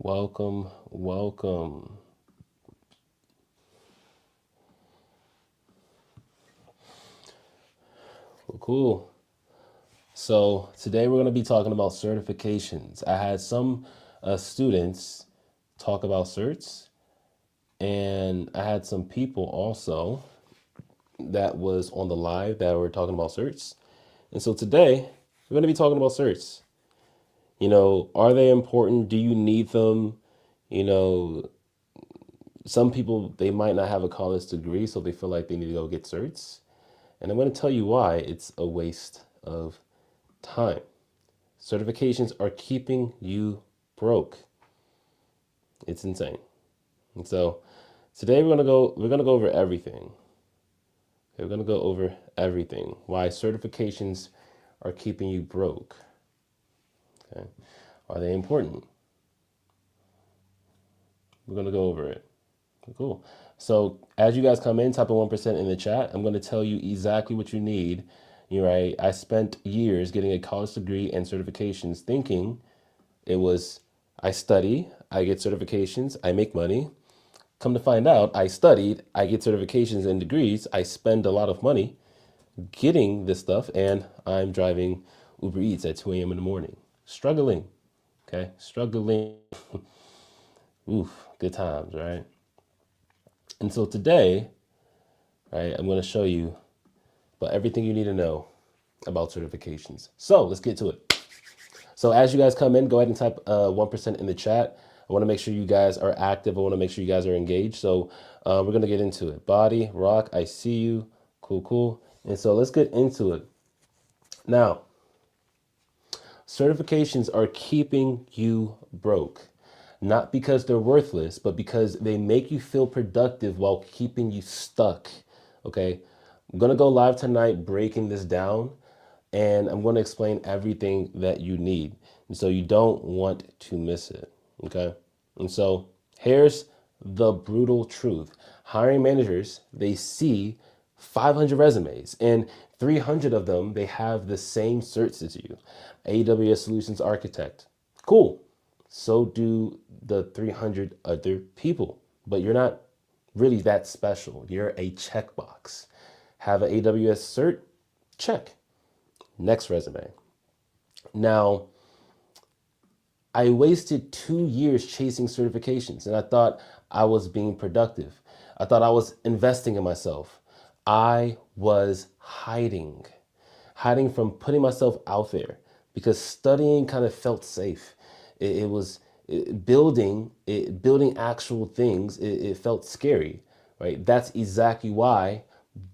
Welcome, welcome. Cool. So today we're going to be talking about certifications. I had some students talk about certs, and I had some people also that was on the live that were talking about certs. And so today we're going to be talking about certs. Are they important? Do you need them? You know, some people, they might not have a college degree, so they feel like they need to go get certs. And I'm going to tell you why it's a waste of time. Certifications are keeping you broke. It's insane. And so today we're gonna go over everything. Okay, we're gonna go over everything. Why certifications are keeping you broke. Okay. Are they important? We're gonna go over it. Cool. So as you guys come in, type in 1% in the chat. I'm gonna tell you exactly what you need. You're right. I spent years getting a college degree and certifications thinking it was I study, I get certifications, I make money. Come to find out, I studied, I get certifications and degrees, I spend a lot of money getting this stuff, and I'm driving Uber Eats at 2 a.m. in the morning. Struggling, okay? Struggling. Oof, good times, right? And so today, right, I'm going to show you about everything you need to know about certifications. So let's get to it. So as you guys come in, go ahead and type 1% in the chat. I want to make sure you guys are active. I want to make sure you guys are engaged. So we're going to get into it. Body, Rock, I see you. Cool, cool. And so let's get into it. Now, certifications are keeping you broke. Not because they're worthless, but because they make you feel productive while keeping you stuck. Okay. I'm going to go live tonight breaking this down, and I'm going to explain everything that you need. And so you don't want to miss it. Okay. And so here's the brutal truth. Hiring managers, they see 500 resumes, and 300 of them, they have the same certs as you. AWS Solutions Architect. Cool. So do the 300 other people, but you're not really that special. You're a checkbox. Have an AWS cert? Check. Next resume. Now, I wasted 2 years chasing certifications, and I thought I was being productive. I thought I was investing in myself. I was hiding from putting myself out there because studying kind of felt safe. It was building actual things. It felt scary, right? That's exactly why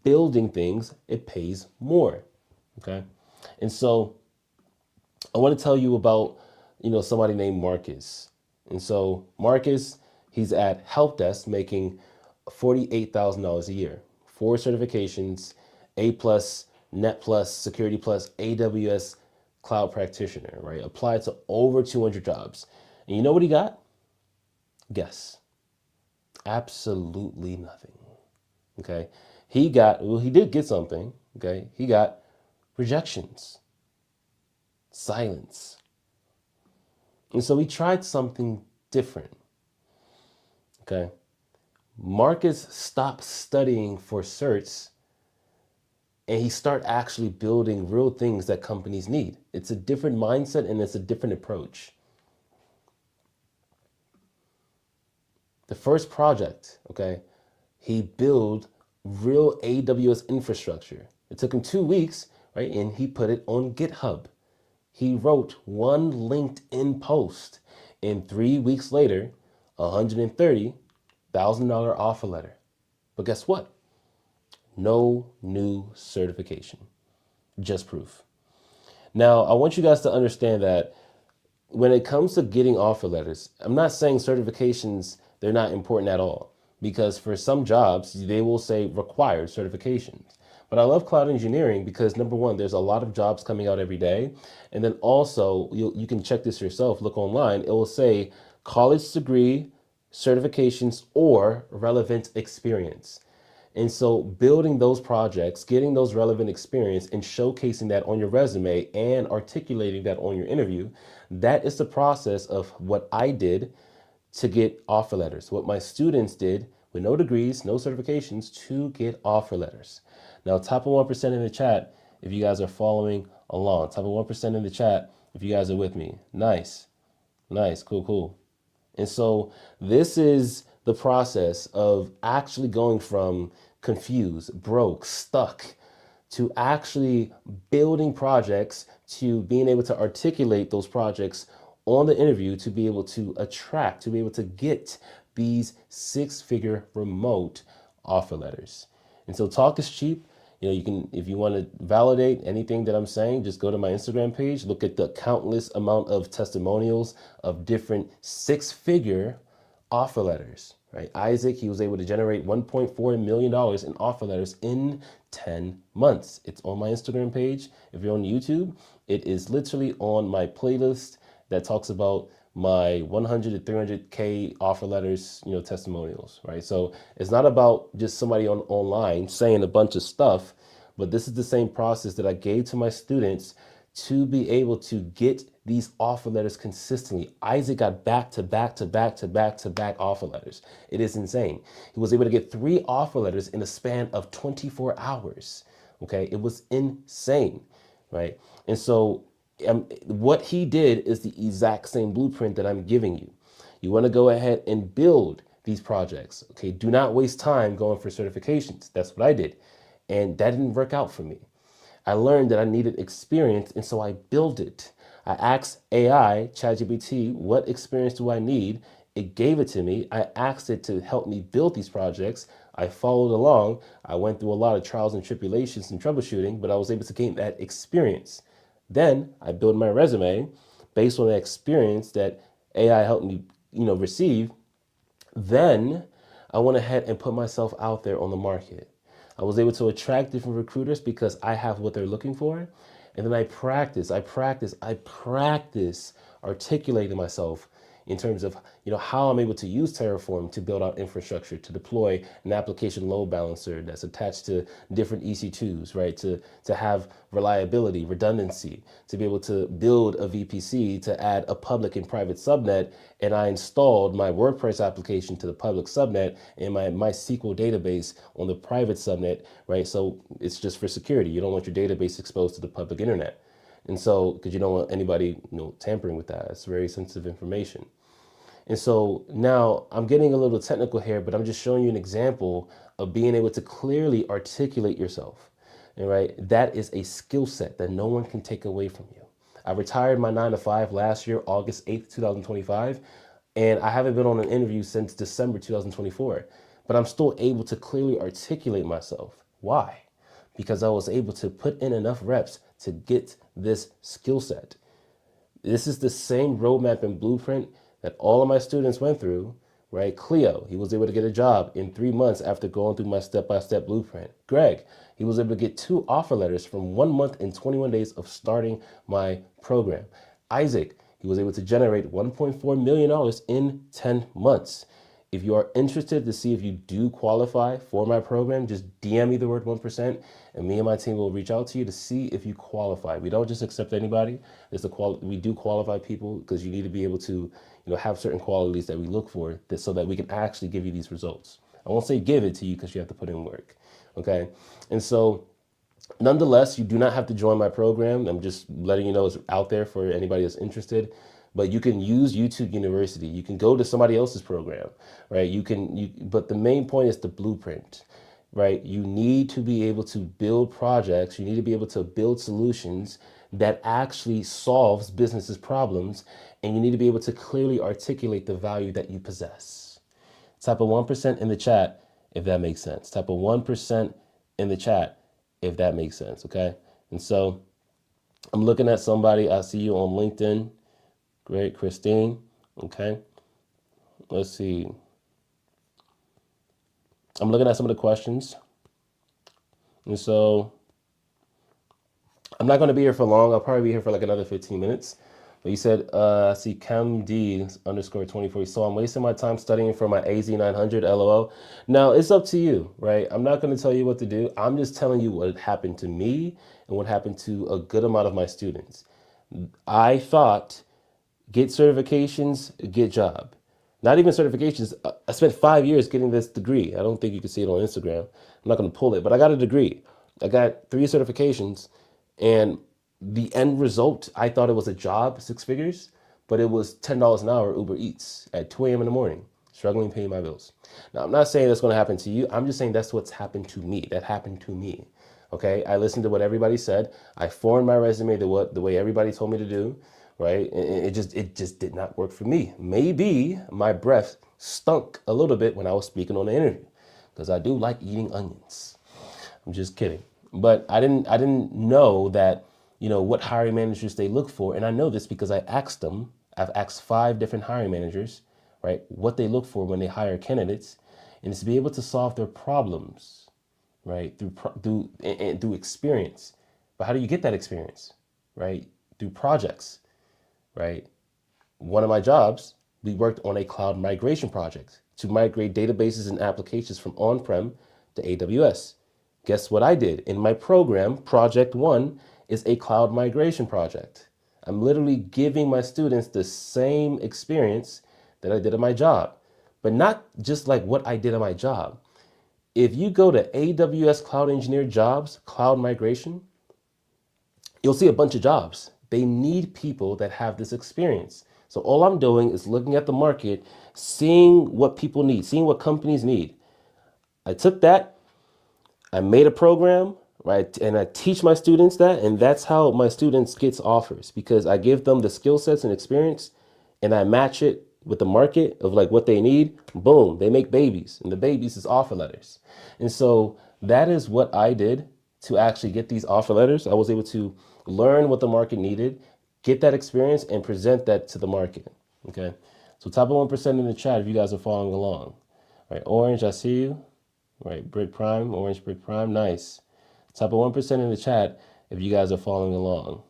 building things, it pays more. Okay. And so I want to tell you about, somebody named Marcus. And so Marcus, he's at Help Desk making $48,000 a year, 4 certifications, A plus, Net plus, Security plus, AWS Cloud Practitioner, right? Applied to over 200 jobs. And you know what he got? Guess. Absolutely nothing. Okay. He did get something. Okay. He got rejections, silence. And so he tried something different. Okay. Marcus stopped studying for certs and he started actually building real things that companies need. It's a different mindset and it's a different approach. The first project, okay, he built real AWS infrastructure. It took him 2 weeks, right? And he put it on GitHub. He wrote one LinkedIn post, and 3 weeks later, $130,000 offer letter. But guess what? No new certification, just proof. Now, I want you guys to understand that when it comes to getting offer letters, I'm not saying certifications, they're not important at all, because for some jobs, they will say required certifications. But I love cloud engineering because number one, there's a lot of jobs coming out every day. And then also, you can check this yourself, look online, it will say college degree, certifications, or relevant experience. And so building those projects, getting those relevant experience and showcasing that on your resume and articulating that on your interview, that is the process of what I did. to get offer letters. What my students did with no degrees, no certifications to get offer letters. Now, type of 1% in the chat if you guys are following along. Type of 1% in the chat if you guys are with me. Nice. Nice. Cool, cool. And so this is the process of actually going from confused, broke, stuck to actually building projects, to being able to articulate those projects on the interview, to be able to attract, to be able to get these six-figure remote offer letters. And so talk is cheap. You can, if you want to validate anything that I'm saying, just go to my Instagram page, look at the countless amount of testimonials of different six-figure offer letters, right? Isaac, he was able to generate $1.4 million in offer letters in 10 months. It's on my Instagram page. If you're on YouTube, it is literally on my playlist that talks about my 100 to 300K offer letters, testimonials, right? So it's not about just somebody online saying a bunch of stuff, but this is the same process that I gave to my students to be able to get these offer letters consistently. Isaac got back to back to back to back to back offer letters. It is insane. He was able to get 3 offer letters in a span of 24 hours. Okay, it was insane, right? And so what he did is the exact same blueprint that I'm giving you. You want to go ahead and build these projects. Okay, do not waste time going for certifications. That's what I did. And that didn't work out for me. I learned that I needed experience, and so I built it. I asked AI, ChatGPT, what experience do I need? It gave it to me. I asked it to help me build these projects. I followed along. I went through a lot of trials and tribulations and troubleshooting, but I was able to gain that experience. Then I built my resume based on the experience that AI helped me, receive. Then I went ahead and put myself out there on the market. I was able to attract different recruiters because I have what they're looking for. And then I practice articulating myself in terms of, how I'm able to use Terraform to build out infrastructure, to deploy an application load balancer that's attached to different EC2s, right? To have reliability, redundancy, to be able to build a VPC, to add a public and private subnet. And I installed my WordPress application to the public subnet and my MySQL database on the private subnet, right? So it's just for security. You don't want your database exposed to the public internet. And so, because you don't want anybody, tampering with that. It's very sensitive information. And so now I'm getting a little technical here, but I'm just showing you an example of being able to clearly articulate yourself. And right, that is a skill set that no one can take away from you. I retired my 9 to 5 last year, August 8th, 2025, and I haven't been on an interview since December 2024, but I'm still able to clearly articulate myself. Why? Because I was able to put in enough reps to get this skill set. This is the same roadmap and blueprint that all of my students went through, right? Cleo, he was able to get a job in 3 months after going through my step-by-step blueprint. Greg, he was able to get 2 offer letters from 1 month and 21 days of starting my program. Isaac, he was able to generate $1.4 million in 10 months. If you are interested to see if you do qualify for my program, just DM me the word 1%, and me and my team will reach out to you to see if you qualify. We don't just accept anybody. We do qualify people because you need to be able to, have certain qualities that we look for so that we can actually give you these results. I won't say give it to you because you have to put in work. Okay. And so nonetheless, you do not have to join my program. I'm just letting you know it's out there for anybody that's interested. But you can use YouTube University. You can go to somebody else's program, right? But the main point is the blueprint, right? You need to be able to build projects. You need to be able to build solutions that actually solves businesses' problems. And you need to be able to clearly articulate the value that you possess. Type a 1% in the chat if that makes sense. Type a 1% in the chat if that makes sense, okay? And so I'm looking at somebody. I see you on LinkedIn. Great, Christine. Okay. Let's see. I'm looking at some of the questions. And so I'm not going to be here for long. I'll probably be here for like another 15 minutes. But you said, I see CamD_24. So I'm wasting my time studying for my AZ900, LOL. Now, it's up to you, right? I'm not going to tell you what to do. I'm just telling you what happened to me and what happened to a good amount of my students. I thought, get certifications, get job. Not even certifications. I spent 5 years getting this degree. I don't think you can see it on Instagram. I'm not going to pull it, but I got a degree. I got 3 certifications, and the end result, I thought it was a job, 6 figures, but it was $10 an hour Uber Eats at 2 a.m. in the morning, struggling paying my bills. Now, I'm not saying that's going to happen to you. I'm just saying that's what's happened to me. That happened to me. Okay, I listened to what everybody said. I formed my resume the way everybody told me to do, right? And it just did not work for me. Maybe my breath stunk a little bit when I was speaking on the interview, because I do like eating onions. I'm just kidding. But I didn't know that, what hiring managers they look for. And I know this because I asked them. I've asked 5 different hiring managers, right, what they look for when they hire candidates, and it's to be able to solve their problems, right, through experience. But how do you get that experience, right? Through projects, right? One of my jobs, we worked on a cloud migration project to migrate databases and applications from on-prem to AWS. Guess what I did? In my program, Project One is a cloud migration project. I'm literally giving my students the same experience that I did at my job, but not just like what I did at my job. If you go to AWS Cloud Engineer jobs, cloud migration, you'll see a bunch of jobs. They need people that have this experience. So all I'm doing is looking at the market, seeing what people need, seeing what companies need. I took that, I made a program, right? And I teach my students that, and that's how my students gets offers, because I give them the skill sets and experience, and I match it with the market of like what they need. Boom, they make babies, and the babies is offer letters. And so that is what I did to actually get these offer letters. I was able to learn what the market needed, get that experience, and present that to the market. Okay. So top of 1% in the chat if you guys are following along. All right, Orange, I see you. Right, Brick Prime, Orange Brick Prime, nice. Type of 1% in the chat if you guys are following along.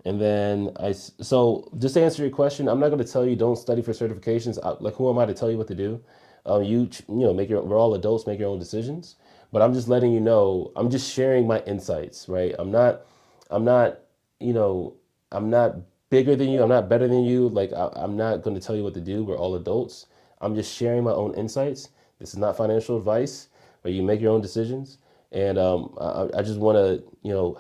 And then so just to answer your question, I'm not going to tell you don't study for certifications. Like, who am I to tell you what to do? We're all adults, make your own decisions. But I'm just letting you know, I'm just sharing my insights, right? I'm not, you know, I'm not bigger than you. I'm not better than you. Like, I'm not going to tell you what to do. We're all adults. I'm just sharing my own insights. This is not financial advice, but you make your own decisions. And I just want to,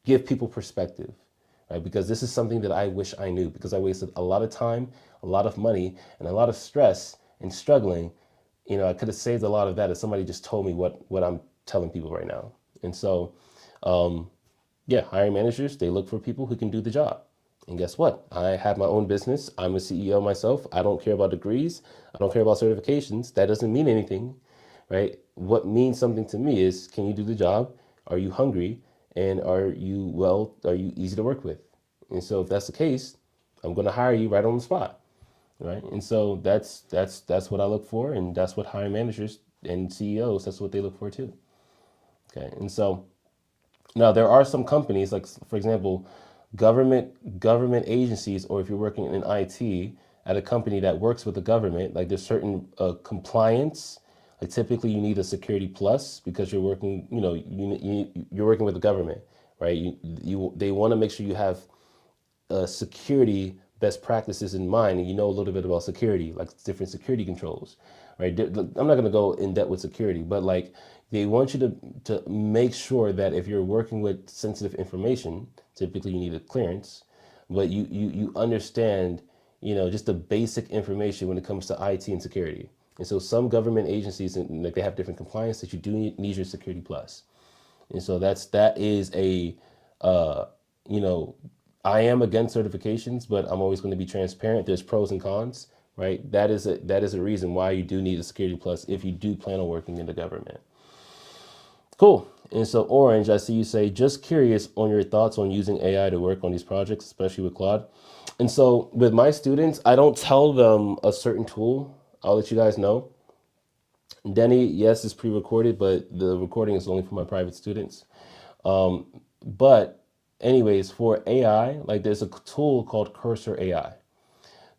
give people perspective, right? Because this is something that I wish I knew, because I wasted a lot of time, a lot of money, and a lot of stress and struggling. I could have saved a lot of that if somebody just told me what I'm telling people right now. And so, yeah, hiring managers, they look for people who can do the job. And guess what? I have my own business. I'm a CEO myself. I don't care about degrees. I don't care about certifications. That doesn't mean anything, right? What means something to me is, can you do the job? Are you hungry? And are you easy to work with? And so if that's the case, I'm going to hire you right on the spot, right? And so that's what I look for, and that's what hiring managers and CEOs, that's what they look for too. Okay. And so now there are some companies, like for example, government agencies, or if you're working in IT at a company that works with the government, like there's certain compliance. Like typically you need a security plus, because you're working, you're working with the government, right? They want to make sure you have security best practices in mind, and you know a little bit about security, like different security controls, right? I'm not going to go in depth with security, but like they want you to make sure that if you're working with sensitive information, typically you need a clearance, but you understand, just the basic information when it comes to IT and security. And so some government agencies, like they have different compliance that you do need your security plus. And so that is a, I am against certifications, but I'm always going to be transparent. There's pros and cons, right? That is a reason why you do need a security plus if you do plan on working in the government. Cool. And so Orange, I see you say, just curious on your thoughts on using AI to work on these projects, especially with Claude. And so with my students, I don't tell them a certain tool. I'll let you guys know. Denny, yes, it's pre-recorded, but the recording is only for my private students. But anyways, for AI, like there's a tool called Cursor AI.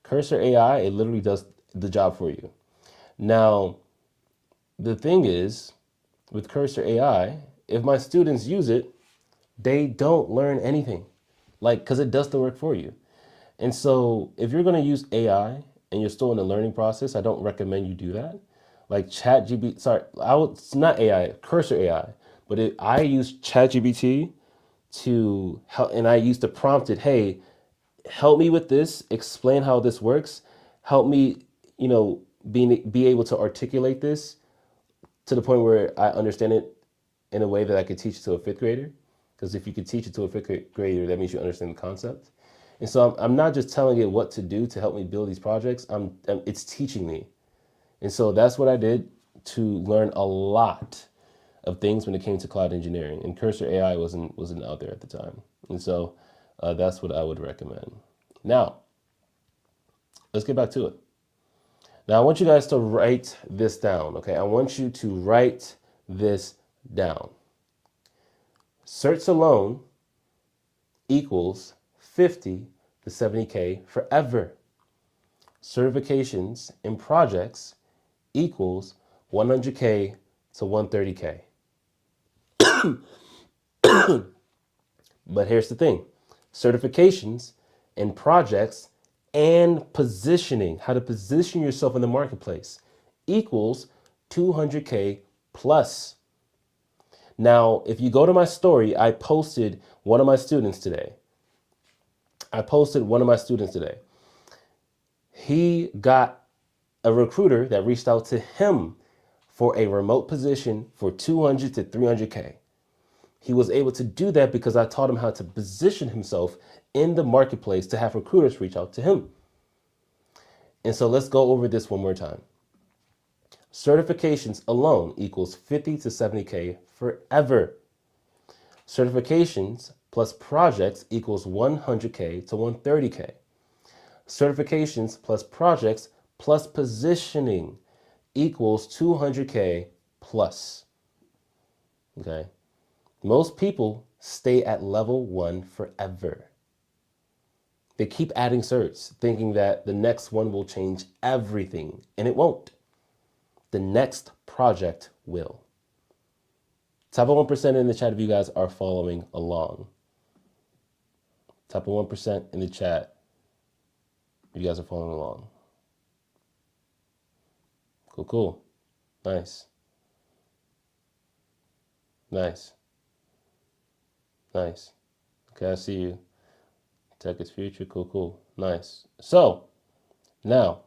Cursor AI, it literally does the job for you. Now, the thing is, with Cursor AI, if my students use it, they don't learn anything, like, because it does the work for you. And so if you're going to use AI and you're still in the learning process, I don't recommend you do that. Like ChatGPT, sorry, it's not AI, Cursor AI, but I use ChatGPT to help, and I used to prompt it, hey, help me with this, explain how this works, help me, be able to articulate this to the point where I understand it in a way that I could teach it to a fifth grader. Because if you could teach it to a fifth grader, that means you understand the concept. And so I'm not just telling it what to do to help me build these projects. It's teaching me. And so that's what I did to learn a lot of things when it came to cloud engineering. And Cursor AI wasn't out there at the time. And so that's what I would recommend. Now, let's get back to it. Now, I want you guys to write this down, okay? I want you to write this down. Certs alone equals 50 to 70K forever. Certifications and projects equals 100K to 130K. But here's the thing. Certifications and projects and positioning, how to position yourself in the marketplace, equals 200K plus. Now, if you go to my story, I posted one of my students today. He got a recruiter that reached out to him for a remote position for 200 to 300K. He was able to do that because I taught him how to position himself in the marketplace to have recruiters reach out to him. And so let's go over this one more time. Certifications alone equals 50 to 70K forever. Certifications plus projects equals 100K to 130K. Certifications plus projects plus positioning equals 200K plus. Okay. Most people stay at level 1 forever. They keep adding certs, thinking that the next one will change everything, and it won't. The next project will. Type of 1% in the chat if you guys are following along. Type of 1% in the chat if you guys are following along. Cool. Nice. Okay, I see you. Tech is future. Cool. Nice. So, now,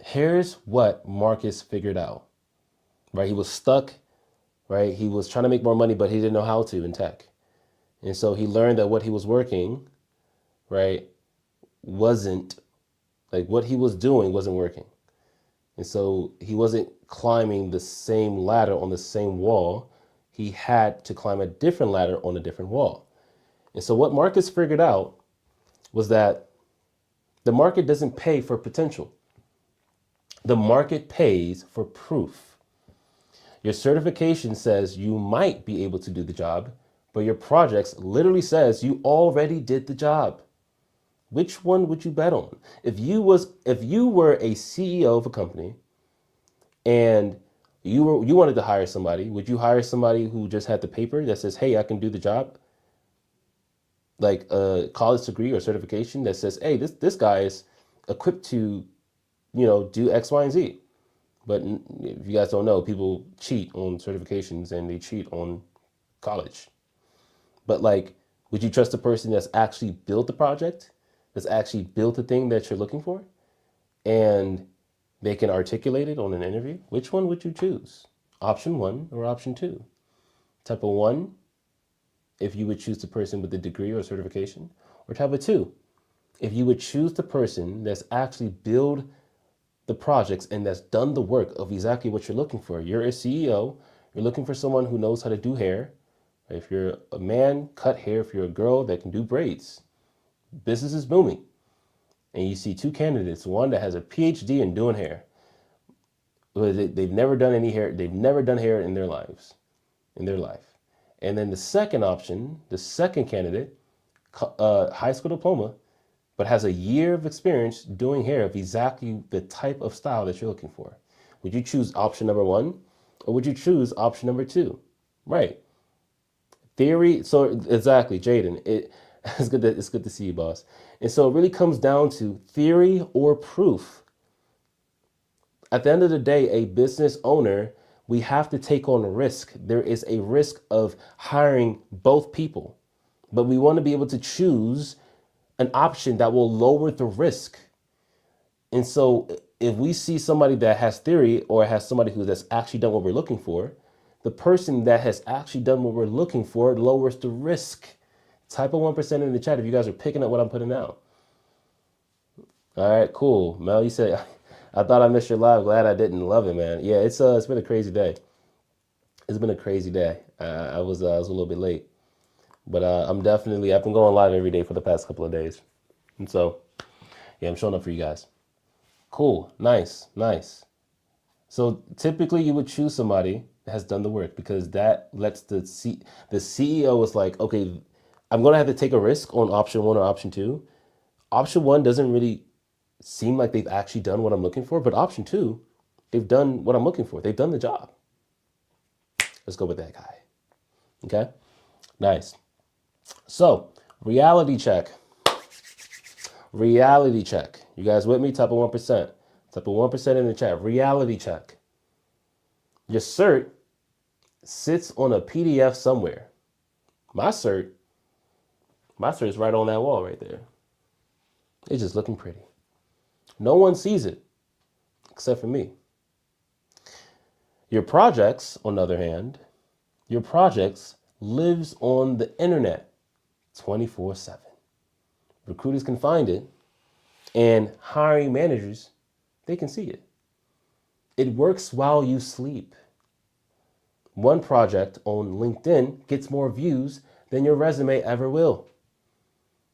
here's what Marcus figured out, right? He was stuck, right? He was trying to make more money, but he didn't know how to in tech. And so he learned that what he was working, right, wasn't, like what he was doing wasn't working. And so he wasn't climbing the same ladder on the same wall. He had to climb a different ladder on a different wall. And so what Marcus figured out was that the market doesn't pay for potential. The market pays for proof. Your certification says you might be able to do the job, but your projects literally says you already did the job. Which one would you bet on? If you were a CEO of a company and you wanted to hire somebody, would you hire somebody who just had the paper that says, hey, I can do the job? Like a college degree or certification that says, hey, this guy is equipped to, do X, Y, and Z. But if you guys don't know, people cheat on certifications and they cheat on college. But like, would you trust the person that's actually built the project, that's actually built the thing that you're looking for, and they can articulate it on an interview? Which one would you choose? Option 1 or option 2? Type of 1, if you would choose the person with the degree or certification, or type of 2, if you would choose the person that's actually built the projects and that's done the work of exactly what you're looking for. You're a CEO, you're looking for someone who knows how to do hair. If you're a man, cut hair. If you're a girl, that can do braids. Business is booming. And you see 2 candidates, one that has a PhD in doing hair. They've never done any hair. They've never done hair in their life. And then the second option, the second candidate, high school diploma, but has a year of experience doing hair of exactly the type of style that you're looking for. Would you choose option number 1 or would you choose option number 2? Right. theory. So exactly, Jaden. It's good to see you, boss. And so it really comes down to theory or proof. At the end of the day, a business owner, we have to take on a risk. There is a risk of hiring both people, but we want to be able to choose an option that will lower the risk. And so if we see somebody that has theory or has somebody who has actually done what we're looking for, the person that has actually done what we're looking for lowers the risk. Type a 1% in the chat if you guys are picking up what I'm putting out. All right, cool. Mel, you said, I thought I missed your live. Glad I didn't. Love it, man. Yeah, it's been a crazy day. It's been a crazy day. I was a little bit late, but I've been going live every day for the past couple of days. And so, yeah, I'm showing up for you guys. Cool. Nice. Nice. So typically you would choose somebody that has done the work because that lets the CEO is like, okay, I'm going to have to take a risk on option one or option two. Option one doesn't really seem like they've actually done what I'm looking for, but option two, they've done what I'm looking for. They've done the job. Let's go with that guy. Okay. Nice. So reality check. Reality check. You guys with me? Type of 1%. Type of 1% in the chat. Reality check. Your cert sits on a PDF somewhere. My cert is right on that wall right there. It's just looking pretty. No one sees it except for me. Your projects, on the other hand, your projects lives on the internet 24/7. Recruiters can find it, and hiring managers, they can see it. It works while you sleep. One project on LinkedIn gets more views than your resume ever will.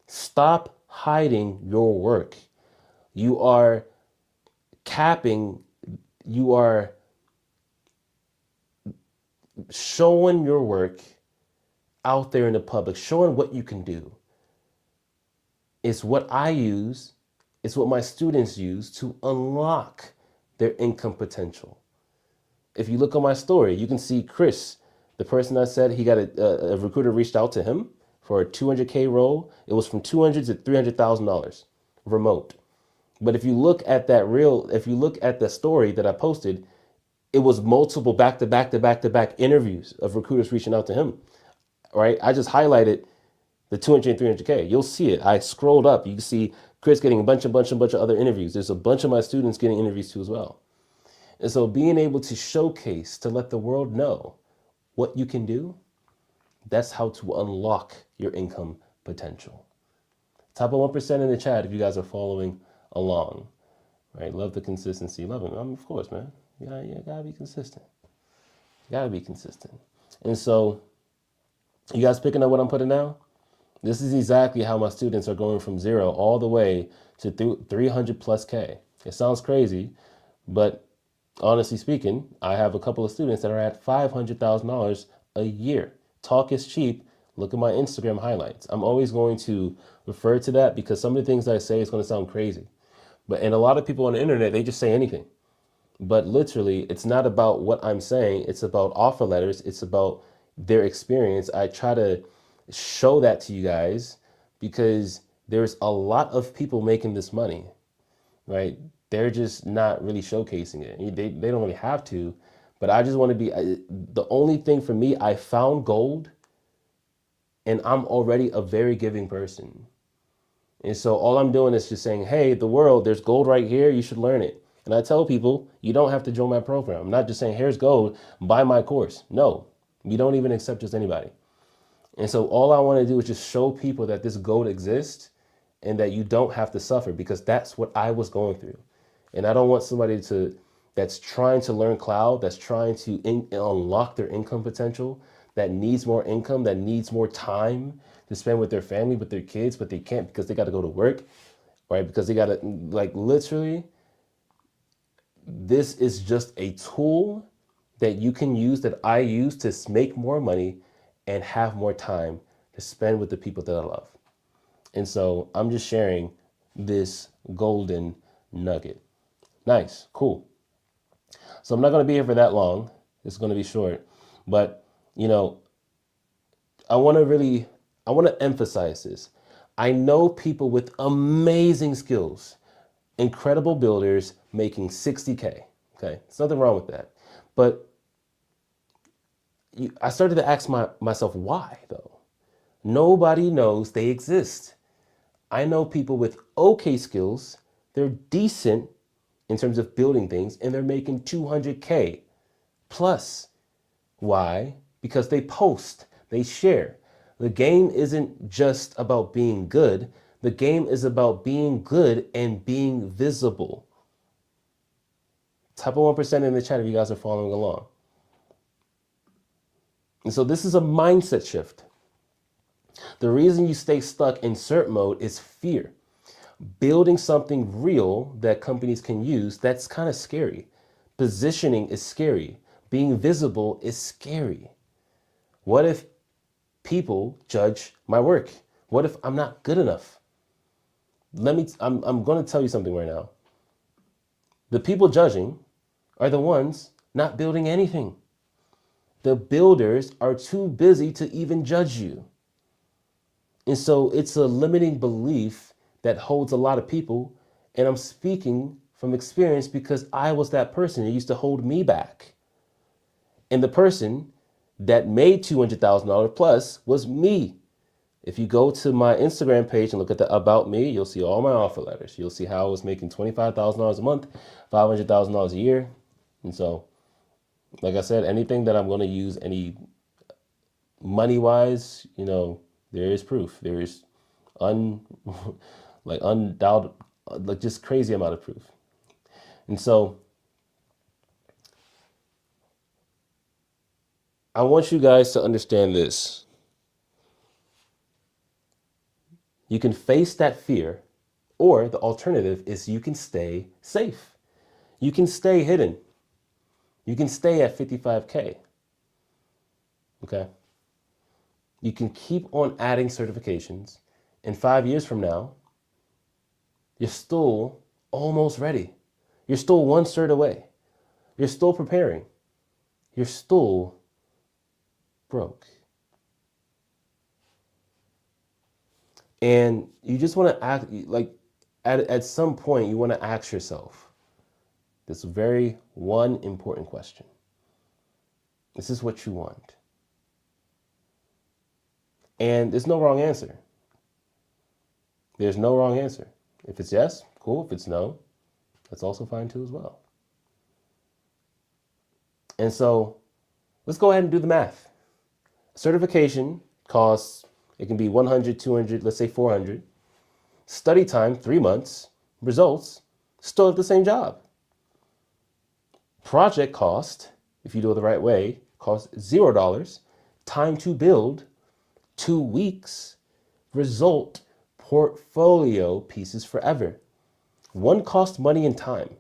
Stop hiding your work. You are capping, you are showing your work out there in the public, showing what you can do. It's what I use, it's what my students use to unlock their income potential. If you look on my story, you can see Chris, the person that said he got a recruiter reached out to him for a 200K role. It was from $200,000 to $300,000 remote. But if you look at if you look at the story that I posted, it was multiple back to back interviews of recruiters reaching out to him, right? I just highlighted the 200 and 300K. You'll see it. I scrolled up. You can see Chris getting a bunch of other interviews. There's a bunch of my students getting interviews too as well. And so being able to showcase, to let the world know what you can do, that's how to unlock your income potential. Type of 1% in the chat if you guys are following along. Right? Love the consistency. Love it. Of course, man. You gotta be consistent. You gotta be consistent. And so, you guys picking up what I'm putting down? This is exactly how my students are going from 0 all the way to 300 plus K. It sounds crazy, but honestly speaking, I have a couple of students that are at $500,000 a year. Talk is cheap. Look at my Instagram highlights. I'm always going to refer to that because some of the things I say is going to sound crazy. And a lot of people on the internet, they just say anything. But literally, it's not about what I'm saying. It's about offer letters. It's about their experience. I try to show that to you guys because there's a lot of people making this money, right? They're just not really showcasing it. They don't really have to, but I just want to be, the only thing for me, I found gold and I'm already a very giving person. And so all I'm doing is just saying, hey, the world, there's gold right here. You should learn it. And I tell people, you don't have to join my program. I'm not just saying, here's gold, buy my course. No, we don't even accept just anybody. And so all I want to do is just show people that this gold exists and that you don't have to suffer because that's what I was going through. And I don't want somebody that's trying to learn cloud, that's trying to unlock their income potential, that needs more income, that needs more time to spend with their family, with their kids, but they can't because they got to go to work, right? Because they got to, like, literally, this is just a tool that you can use, that I use to make more money and have more time to spend with the people that I love. And so I'm just sharing this golden nugget. Nice, cool. So I'm not going to be here for that long. It's going to be short. But, I want to emphasize this. I know people with amazing skills, incredible builders making 60K. Okay, there's nothing wrong with that. But I started to ask myself why though. Nobody knows they exist. I know people with okay skills, they're decent in terms of building things, and they're making 200K plus. Why? Because they post, they share. The game isn't just about being good. The game is about being good and being visible. Type of 1% in the chat if you guys are following along. And so this is a mindset shift. The reason you stay stuck in cert mode is fear. Building something real that companies can use, that's kind of scary. Positioning is scary. Being visible is scary. What if people judge my work? What if I'm not good enough? I'm going to tell you something right now. The people judging are the ones not building anything. The builders are too busy to even judge you. And so it's a limiting belief that holds a lot of people. And I'm speaking from experience because I was that person. It used to hold me back. And the person that made $200,000 plus was me. If you go to my Instagram page and look at the About Me, you'll see all my offer letters. You'll see how I was making $25,000 a month, $500,000 a year. And so, like I said, anything that I'm going to use, any money-wise, there is proof. There is undoubted, like just crazy amount of proof. And so I want you guys to understand this. You can face that fear, or the alternative is you can stay safe. You can stay hidden. You can stay at 55K. Okay? You can keep on adding certifications. And 5 years from now, you're still almost ready. You're still one cert away. You're still preparing. You're still broke. And you just want to act like at some point, you want to ask yourself this very one important question. This is what you want. And there's no wrong answer. There's no wrong answer. If it's yes, cool. If it's no, that's also fine too as well. And so let's go ahead and do the math. Certification costs, it can be 100, 200, let's say 400. Study time, 3 months. Results, still at the same job. Project cost, if you do it the right way, costs $0. Time to build, 2 weeks. Result, portfolio pieces forever. One costs money and time.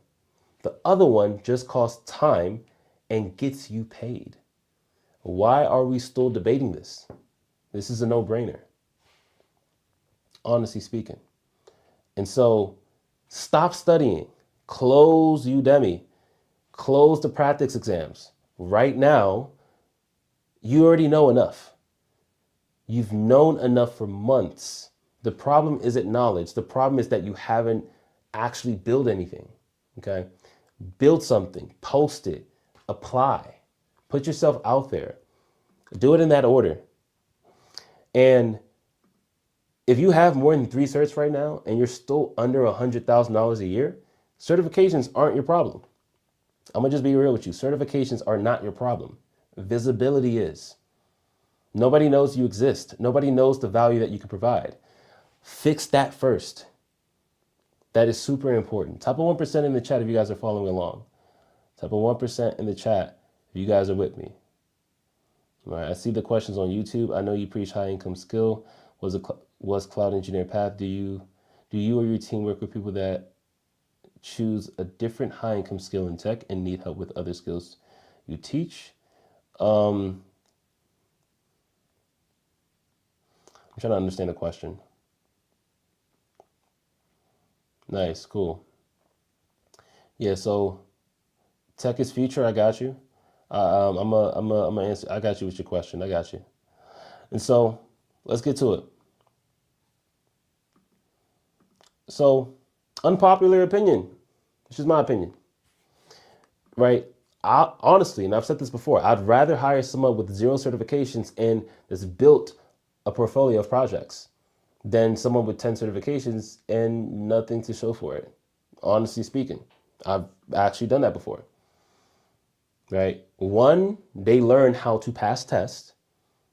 The other one just costs time and gets you paid. Why are we still debating this? This is a no-brainer, honestly speaking. And so stop studying. Close Udemy. Close the practice exams. Right now, you already know enough. You've known enough for months. The problem isn't knowledge. The problem is that you haven't actually built anything. Okay? Build something, post it, apply, put yourself out there. Do it in that order. And if you have more than 3 certs right now and you're still under $100,000 a year, certifications aren't your problem. I'm gonna just be real with you. Certifications are not your problem. Visibility is. Nobody knows you exist. Nobody knows the value that you can provide. Fix that first. That is super important. Type of 1% in the chat if you guys are following along. Type of 1% in the chat if you guys are with me. All right, I see the questions on YouTube. I know you preach high income skill. Was cloud engineer path? Do you or your team work with people that choose a different high income skill in tech and need help with other skills you teach? I'm trying to understand the question. Nice, cool. Yeah, so tech is future. I got you. I'm a answer. I got you with your question. I got you. And so let's get to it. So, unpopular opinion, which is my opinion, right? I honestly, and I've said this before, I'd rather hire someone with 0 certifications and that's built a portfolio of projects than someone with 10 certifications and nothing to show for it. Honestly speaking, I've actually done that before, right? One, they learn how to pass tests,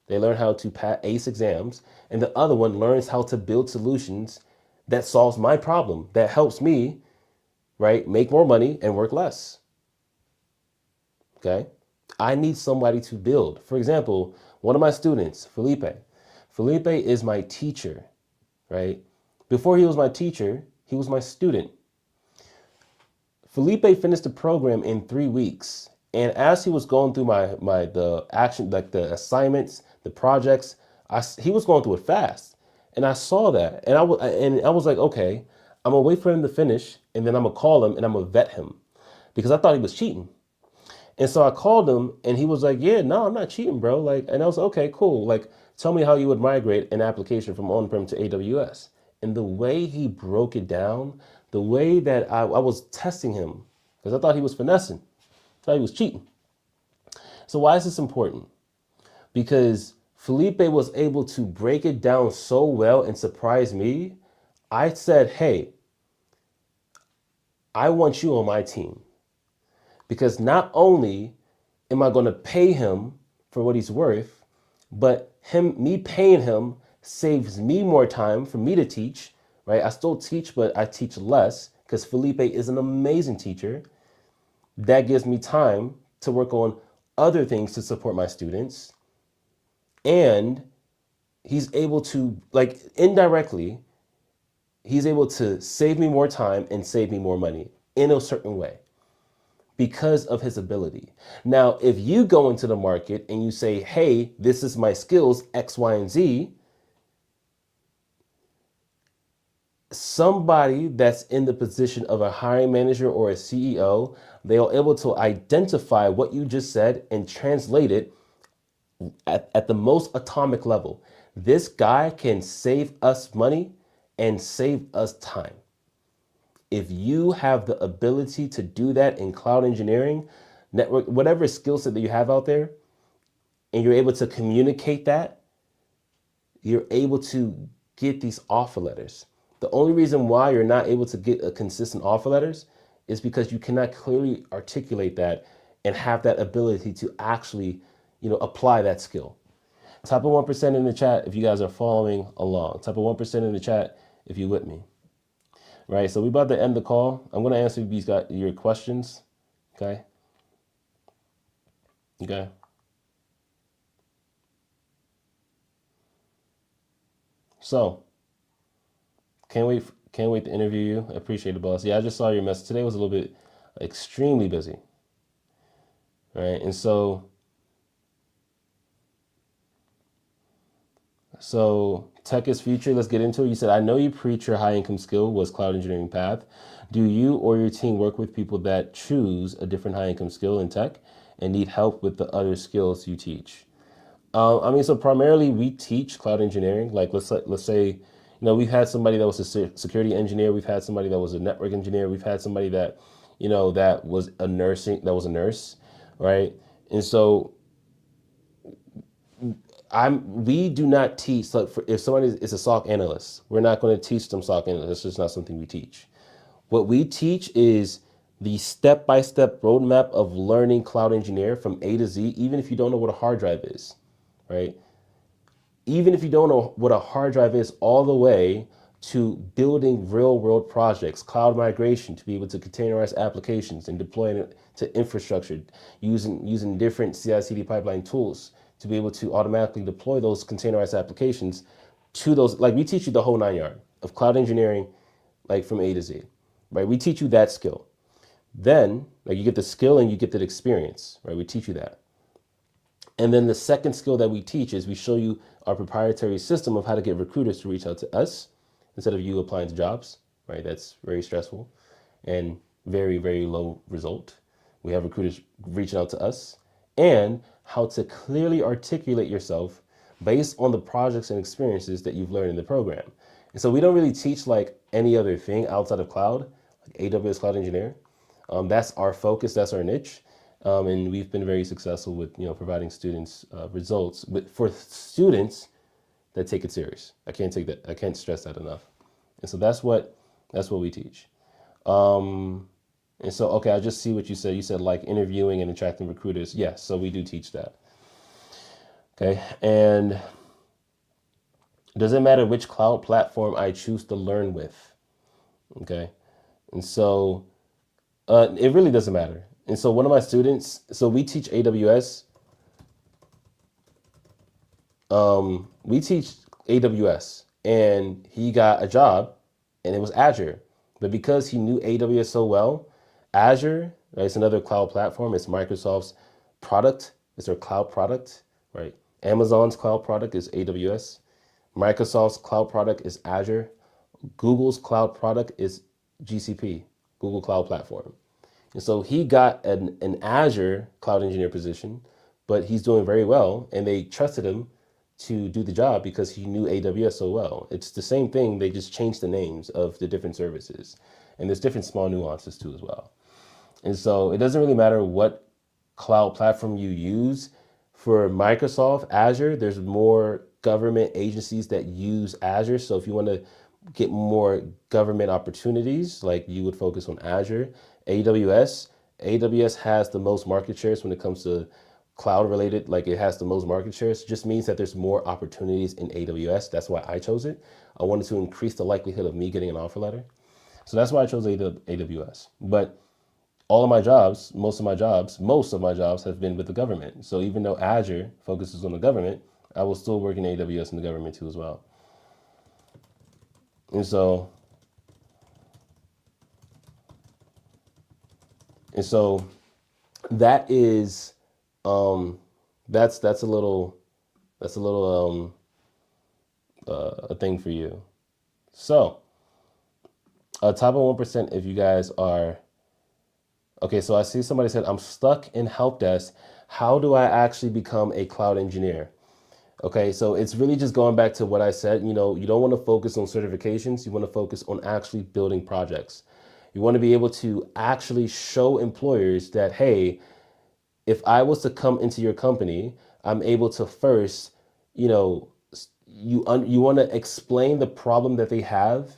they learn how to ace exams, and the other one learns how to build solutions that solves my problem, that helps me, right, make more money and work less. Okay. I need somebody to build. For example, one of my students, Felipe. Felipe is my teacher, right? Before he was my teacher, he was my student. Felipe finished the program in 3 weeks. And as he was going through the action, like the assignments, the projects, he was going through it fast. And I saw that. And I was like, okay, I'm gonna wait for him to finish, and then I'm gonna call him and I'm gonna vet him. Because I thought he was cheating. And so I called him and he was like, yeah, no, I'm not cheating, bro. Like, and I was like, okay, cool. Like, tell me how you would migrate an application from on-prem to AWS. And the way he broke it down, the way that I was testing him, because I thought he was finessing, I thought he was cheating. So why is this important? Because Felipe was able to break it down so well and surprise me. I said, hey, I want you on my team. Because not only am I going to pay him for what he's worth, but me paying him saves me more time for me to teach, right? I still teach, but I teach less because Felipe is an amazing teacher. That gives me time to work on other things to support my students. And he's able to, like, indirectly, he's able to save me more time and save me more money in a certain way, because of his ability. Now, if you go into the market and you say, hey, this is my skills, X, Y, and Z, somebody that's in the position of a hiring manager or a CEO, they are able to identify what you just said and translate it at the most atomic level. This guy can save us money and save us time. If you have the ability to do that in cloud engineering, network, whatever skill set that you have out there, and you're able to communicate that, you're able to get these offer letters. The only reason why you're not able to get a consistent offer letters is because you cannot clearly articulate that and have that ability to actually, apply that skill. Type of 1% in the chat if you guys are following along. Type of 1% in the chat if you're with me. Right, so we're about to end the call. I'm going to answer your questions. Okay. So, can't wait to interview you. I appreciate it, boss. Yeah, I just saw your message. Today was a little bit extremely busy. Right, and so tech is future. Let's get into it. You said, I know you preach your high income skill was cloud engineering path. Do you or your team work with people that choose a different high income skill in tech and need help with the other skills you teach? So primarily we teach cloud engineering. Like let's say, we've had somebody that was a security engineer. We've had somebody that was a network engineer. We've had somebody that, that was a nurse, right? And so we do not teach, like, if somebody is a SOC analyst, we're not going to teach them SOC analyst. It's just not something we teach. What we teach is the step-by-step roadmap of learning cloud engineer from A to Z, even if you don't know what a hard drive is, right? Even if you don't know what a hard drive is, all the way to building real-world projects, cloud migration to be able to containerize applications and deploying it to infrastructure, using different CI/CD pipeline tools to be able to automatically deploy those containerized applications to those. Like, we teach you the whole 9 yards of cloud engineering, like from A to Z, right? We teach you that skill. Then, like, you get the skill and you get the experience, right? We teach you that. And then the second skill that we teach is we show you our proprietary system of how to get recruiters to reach out to us instead of you applying to jobs, right? That's very stressful and very, very low result. We have recruiters reaching out to us, and how to clearly articulate yourself based on the projects and experiences that you've learned in the program. And so we don't really teach like any other thing outside of cloud, like AWS Cloud Engineer. That's our focus, that's our niche. And we've been very successful with providing students results for students that take it serious. I can't stress that enough. And so that's what we teach. And so, okay, I just see what you said. You said like interviewing and attracting recruiters. Yes, so we do teach that. Okay, and does it matter which cloud platform I choose to learn with? Okay, and so it really doesn't matter. And so one of my students, so we teach AWS. We teach AWS, and he got a job, and it was Azure. But because he knew AWS so well, Azure, right, it's another cloud platform. It's Microsoft's product. It's their cloud product, right? Amazon's cloud product is AWS. Microsoft's cloud product is Azure. Google's cloud product is GCP, Google Cloud Platform. And so he got an Azure cloud engineer position, but he's doing very well, and they trusted him to do the job because he knew AWS so well. It's the same thing. They just changed the names of the different services, and there's different small nuances too as well. And so it doesn't really matter what cloud platform you use. For Microsoft Azure, there's more government agencies that use Azure. So if you want to get more government opportunities, like you would focus on Azure. AWS has the most market shares when it comes to cloud related, like it has the most market shares. It just means that there's more opportunities in AWS. That's why I chose it. I wanted to increase the likelihood of me getting an offer letter. So that's why I chose AWS. But all of my jobs, most of my jobs have been with the government. So even though Azure focuses on the government, I will still work in AWS and the government too as well. And so that is that's a little a thing for you. So top of 1% if you guys are okay. So I see somebody said I'm stuck in help desk. How do I actually become a cloud engineer? Okay, so it's really just going back to what I said. You don't want to focus on certifications. You want to focus on actually building projects. You want to be able to actually show employers that, hey, if I was to come into your company, I'm able to first, you want to explain the problem that they have,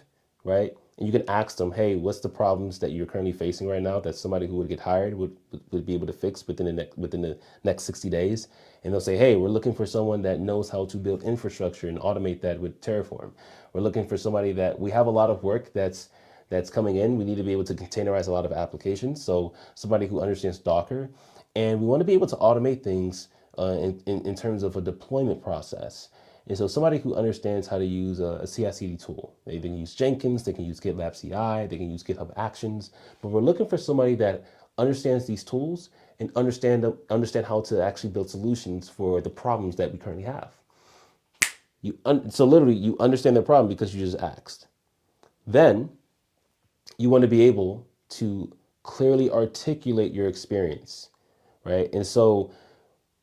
right? And you can ask them, hey, what's the problems that you're currently facing right now that somebody who would get hired would be able to fix within the next 60 days? And they'll say, hey, we're looking for someone that knows how to build infrastructure and automate that with Terraform. We're looking for somebody that we have a lot of work that's coming in. We need to be able to containerize a lot of applications. So somebody who understands Docker, and we want to be able to automate things in terms of a deployment process. And so somebody who understands how to use a CI/CD tool, they can use Jenkins, they can use GitLab CI, they can use GitHub Actions, but we're looking for somebody that understands these tools and understand how to actually build solutions for the problems that we currently have. So literally, you understand the problem because you just asked. Then you want to be able to clearly articulate your experience, right? And so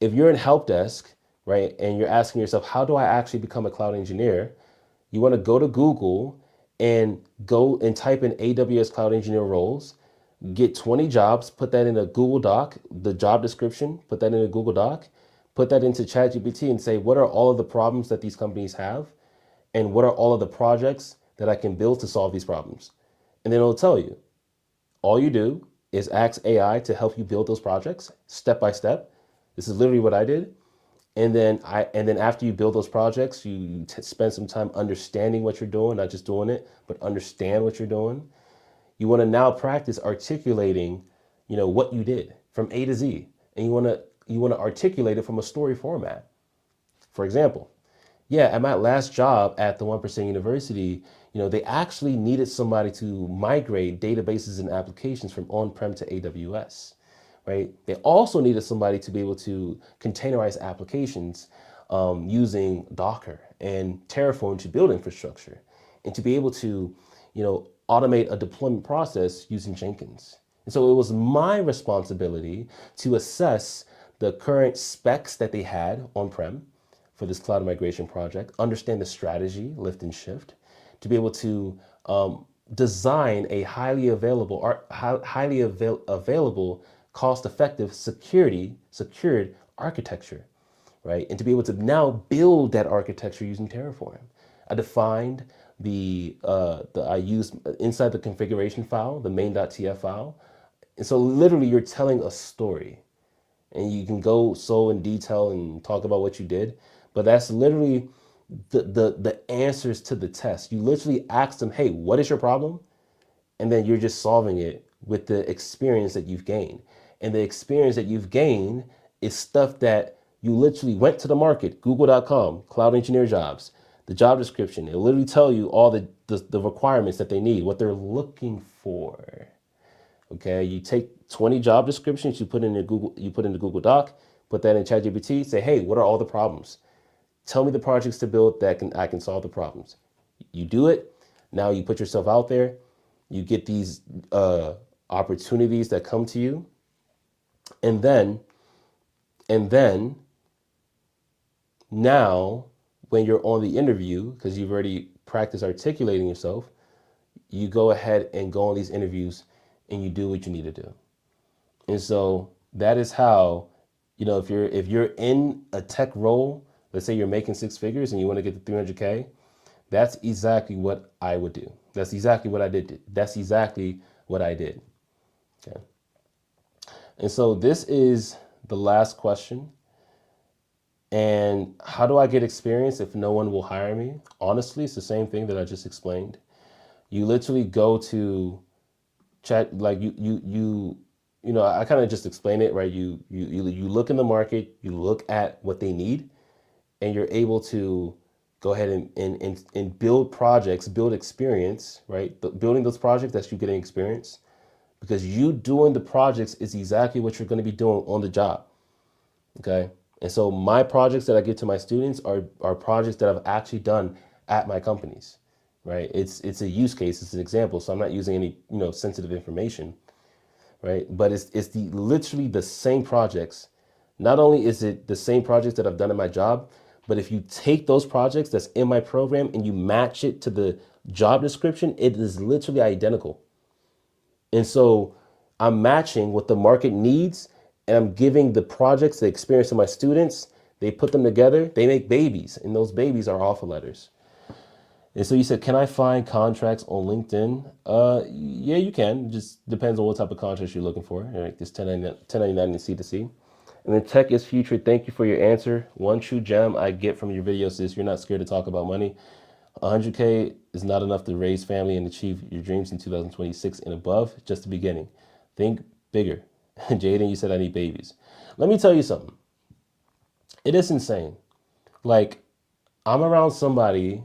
if you're in help desk, right, and you're asking yourself, how do I actually become a cloud engineer? You want to go to Google and go and type in AWS cloud engineer roles, get 20 jobs, put that in a Google Doc, the job description, put that in a Google Doc, put that into ChatGPT and say, what are all of the problems that these companies have? And what are all of the projects that I can build to solve these problems? And then it'll tell you. All you do is ask AI to help you build those projects step by step. This is literally what I did. And then after you build those projects, you spend some time understanding what you're doing, not just doing it, but understand what you're doing. You want to now practice articulating, what you did from A to Z, and you want to articulate it from a story format. For example, at my last job at the 1% University, they actually needed somebody to migrate databases and applications from on-prem to AWS. Right? They also needed somebody to be able to containerize applications using Docker and Terraform to build infrastructure, and to be able to, automate a deployment process using Jenkins. And so it was my responsibility to assess the current specs that they had on-prem, for this cloud migration project, understand the strategy, lift and shift, to be able to design a highly available, cost-effective, secured architecture, right? And to be able to now build that architecture using Terraform. I defined I used inside the configuration file, the main.tf file. And so literally you're telling a story, and you can go so in detail and talk about what you did, but that's literally the answers to the test. You literally ask them, hey, what is your problem? And then you're just solving it with the experience that you've gained. And the experience that you've gained is stuff that you literally went to the market, google.com, cloud engineer jobs, the job description. It'll literally tell you all the requirements that they need, what they're looking for. Okay, you take 20 job descriptions, you put in the Google Doc, put that in ChatGPT, say, hey, what are all the problems? Tell me the projects to build that I can solve the problems. You do it. Now you put yourself out there. You get these opportunities that come to you, and then now when you're on the interview, because you've already practiced articulating yourself, you go ahead and go on these interviews and you do what you need to do. And so that is how, if you're in a tech role, let's say you're making six figures and you want to get to 300K, that's exactly what I would do. That's exactly what I did. That's exactly what I did. Okay. And so this is the last question. And how do I get experience if no one will hire me? Honestly, it's the same thing that I just explained. You literally go to chat, like I kind of just explain it, right? You look in the market, you look at what they need, and you're able to go ahead and build projects, build experience, right? Building those projects, that's you getting experience, because you doing the projects is exactly what you're going to be doing on the job. Okay. And so my projects that I give to my students are projects that I've actually done at my companies, right? It's a use case, it's an example. So I'm not using any, sensitive information, right? But it's literally the same projects. Not only is it the same projects that I've done in my job, but if you take those projects that's in my program and you match it to the job description, it is literally identical. And so I'm matching what the market needs, and I'm giving the projects, the experience of my students. They put them together, they make babies, and those babies are offer letters. And so you said, can I find contracts on LinkedIn? Yeah, you can. It just depends on what type of contracts you're looking for. Like this 1099 and C2C. And then tech is future. Thank you for your answer. One true gem I get from your videos is you're not scared to talk about money. 100K is not enough to raise family and achieve your dreams in 2026 and above. Just the beginning. Think bigger. Jaden, you said I need babies. Let me tell you something. It is insane. Like, I'm around somebody,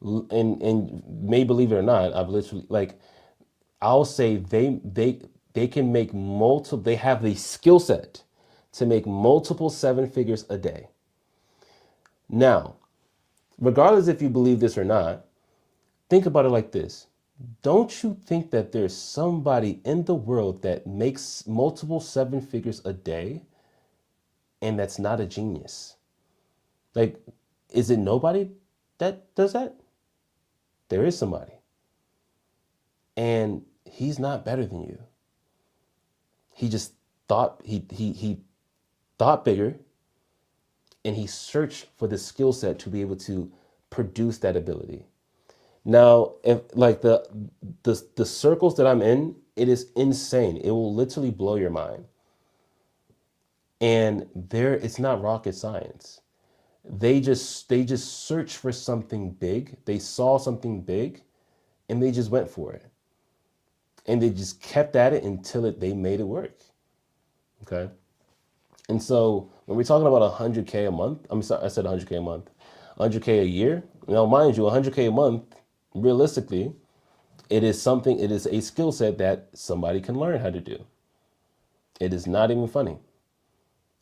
and may believe it or not, I've literally, like, I'll say they can make multiple, they have the skill set to make multiple seven figures a day. Now, regardless if you believe this or not, think about it like this. Don't you think that there's somebody in the world that makes multiple seven figures a day and that's not a genius? Like, is it nobody that does that? There is somebody. And he's not better than you. He just thought he thought bigger, and he searched for the skill set to be able to produce that ability. Now, if like the circles that I'm in, it is insane. It will literally blow your mind. And it's not rocket science. They just searched for something big. They saw something big, and they just went for it. And they just kept at it until they made it work. Okay. And so when we're talking about 100K a month, I'm sorry, I said 100K a month, 100K a year. Now, mind you, 100K a month, realistically, it is a skill set that somebody can learn how to do. It is not even funny.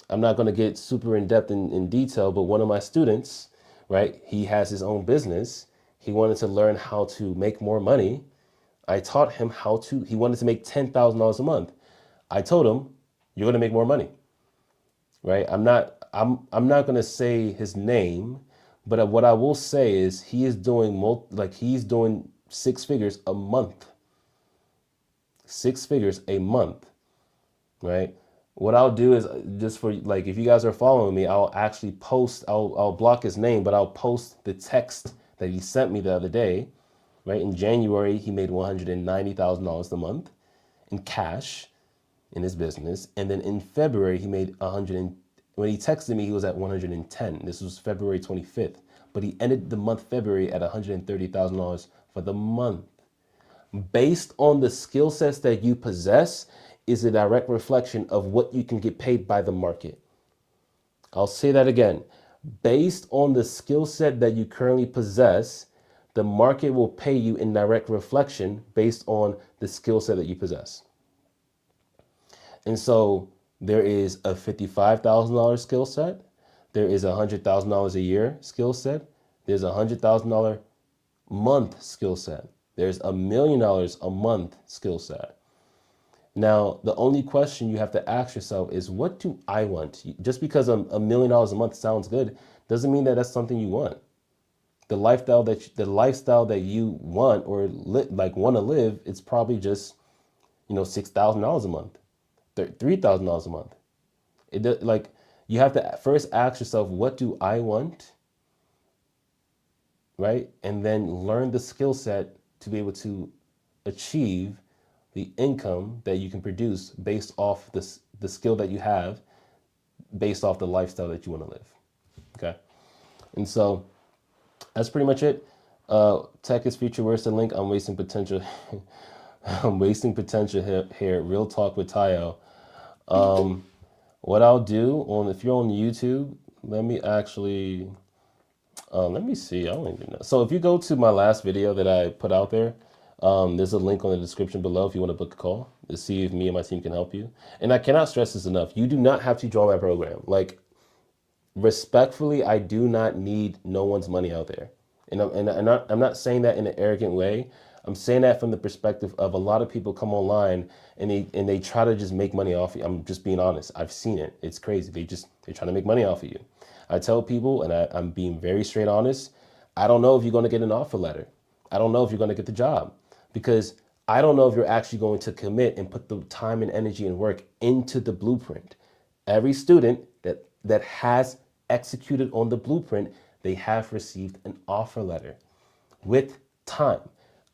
I'm not going to get super in depth in detail, but one of my students, right, he has his own business. He wanted to learn how to make more money. I taught him he wanted to make $10,000 a month. I told him, you're going to make more money, right? I I'm not gonna say his name, but what I will say is he is doing he's doing six figures a month, six figures a month, right? What I'll do is just for like, if you guys are following me, I'll actually post, I'll block his name, but I'll post the text that he sent me the other day, right? In January, he made $190,000 a month in cash in his business. And then in February, he made 100, when he texted me, he was at 110. This was February 25th, but he ended the month February at $130,000 for the month. Based on the skill sets that you possess is a direct reflection of what you can get paid by the market. I'll say that again. Based on the skill set that you currently possess, the market will pay you in direct reflection based on the skill set that you possess. And so there is a $55,000 skill set. There is a $100,000 a year skill set. There's a $100,000 month skill set. There's $1 million a month skill set. Now, the only question you have to ask yourself is, what do I want? Just because $1 million a month sounds good doesn't mean that that's something you want. The lifestyle that you want or want to live, it's probably just, $6,000 a month, $3,000 a month. You have to first ask yourself, what do I want? Right? And then learn the skill set to be able to achieve the income that you can produce based off the skill that you have, based off the lifestyle that you want to live. Okay. And so that's pretty much it. Tech is future. Where's the link? I'm wasting potential. I'm wasting potential here. Real talk with Tayo. What I'll do if you're on YouTube, let me see. I don't even know. So if you go to my last video that I put out there, there's a link on the description below if you want to book a call to see if me and my team can help you. And I cannot stress this enough. You do not have to join my program. Respectfully, I do not need no one's money out there. And I'm not saying that in an arrogant way. I'm saying that from the perspective of a lot of people come online and they try to just make money off you. I'm just being honest. I've seen it. It's crazy. They're trying to make money off of you. I tell people, and I'm being very straight honest, I don't know if you're going to get an offer letter. I don't know if you're going to get the job, because I don't know if you're actually going to commit and put the time and energy and work into the blueprint. Every student that has executed on the blueprint, they have received an offer letter with time.